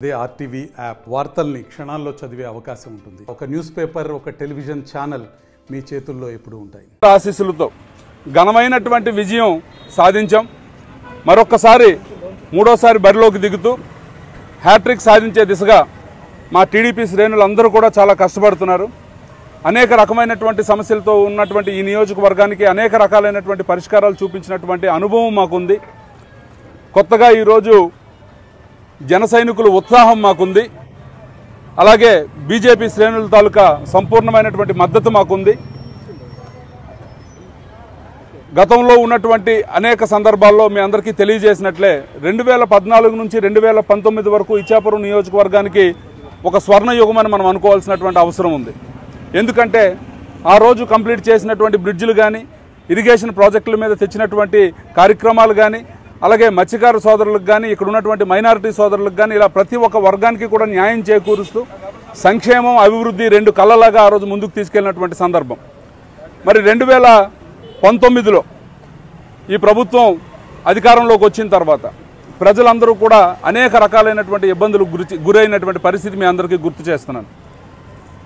అదే RTV app వార్తల్ని క్షణాల్లో చదివే అవకాశం ఉంటుంది. ఒక న్యూస్ పేపర్, ఒక టెలివిజన్ ఛానల్ మీ చేతుల్లో ఎప్పుడూ ఉంటాయి. ఆశీస్సులతో ఘనమైనటువంటి విజయం సాధించాం. మరొక్కసారి మూడోసారి బరిలోకి దిగుతూ హ్యాట్రిక్ సాధించే దిశగా మా టీడీపీ శ్రేణులందరూ కూడా చాలా కష్టపడుతున్నారు. అనేక రకమైనటువంటి సమస్యలతో ఉన్నటువంటి ఈ నియోజకవర్గానికి అనేక రకాలైనటువంటి పరిష్కారాలు చూపించినటువంటి అనుభవం మాకుంది. కొత్తగా ఈరోజు జన సైనికుల ఉత్సాహం మాకుంది. అలాగే బీజేపీ శ్రేణుల తాలూకా సంపూర్ణమైనటువంటి మద్దతు మాకుంది. గతంలో ఉన్నటువంటి అనేక సందర్భాల్లో మీ అందరికీ తెలియజేసినట్లే 2014 నుంచి 2019 వరకు ఇచ్చాపురం నియోజకవర్గానికి ఒక స్వర్ణ యుగమని మనం అనుకోవాల్సినటువంటి అవసరం ఉంది. ఎందుకంటే ఆ రోజు కంప్లీట్ చేసినటువంటి బ్రిడ్జిలు కానీ, ఇరిగేషన్ ప్రాజెక్టుల మీద తెచ్చినటువంటి కార్యక్రమాలు కానీ, అలాగే మత్స్యకార సోదరులకు కానీ, ఇక్కడ ఉన్నటువంటి మైనారిటీ సోదరులకు కానీ, ఇలా ప్రతి ఒక్క వర్గానికి కూడా న్యాయం చేకూరుస్తూ సంక్షేమం, అభివృద్ధి రెండు కళ్ళలాగా ఆ రోజు ముందుకు తీసుకెళ్లినటువంటి సందర్భం. మరి 2019లో ఈ ప్రభుత్వం అధికారంలోకి వచ్చిన తర్వాత ప్రజలందరూ కూడా అనేక రకాలైనటువంటి ఇబ్బందులకు గురైనటువంటి పరిస్థితి మీ అందరికీ గుర్తు చేస్తున్నాను.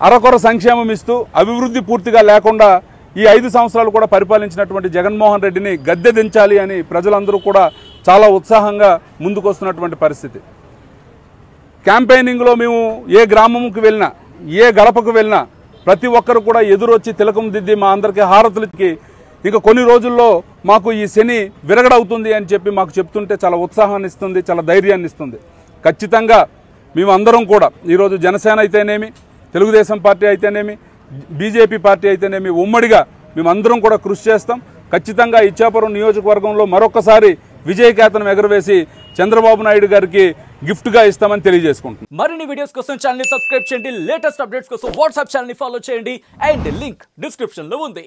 అరకొర సంక్షేమం ఇస్తూ అభివృద్ధి పూర్తిగా లేకుండా ఈ 5 సంవత్సరాలు కూడా పరిపాలించినటువంటి జగన్మోహన్ రెడ్డిని గద్దె దించాలి అని ప్రజలందరూ కూడా చాలా ఉత్సాహంగా ముందుకొస్తున్నటువంటి పరిస్థితి. క్యాంపెయినింగ్లో మేము ఏ గ్రామంకి వెళ్ళినా, ఏ గడపకు వెళ్ళినా ప్రతి ఒక్కరు కూడా ఎదురొచ్చి తిలకం దిద్ది మా అందరికీ హారతులకి ఇంకా కొన్ని రోజుల్లో మాకు ఈ శని విరగడవుతుంది అని చెప్పి మాకు చెప్తుంటే చాలా ఉత్సాహాన్ని ఇస్తుంది, చాలా ధైర్యాన్ని ఇస్తుంది. ఖచ్చితంగా మేమందరం కూడా ఈరోజు జనసేన అయితేనేమి, తెలుగుదేశం పార్టీ అయితేనేమి, బీజేపీ పార్టీ అయితేనేమి ఉమ్మడిగా మేమందరం కూడా కృషి చేస్తాం. ఖచ్చితంగా ఇచ్చాపురం నియోజకవర్గంలో మరొకసారి విజయకేతనం ఎగరవేసి చంద్రబాబు నాయుడు గారికి గిఫ్ట్గా ఇస్తామని తెలియజేసుకుంటున్నాం. మరిన్ని వీడియోస్ కోసం ఛానల్ ని సబ్స్క్రైబ్ చేయండి. లేటెస్ట్ అప్డేట్స్ కోసం వాట్సాప్ ఛానల్ ని ఫాలో చేయండి. అండ్ లింక్ డిస్క్రిప్షన్ లో ఉంది.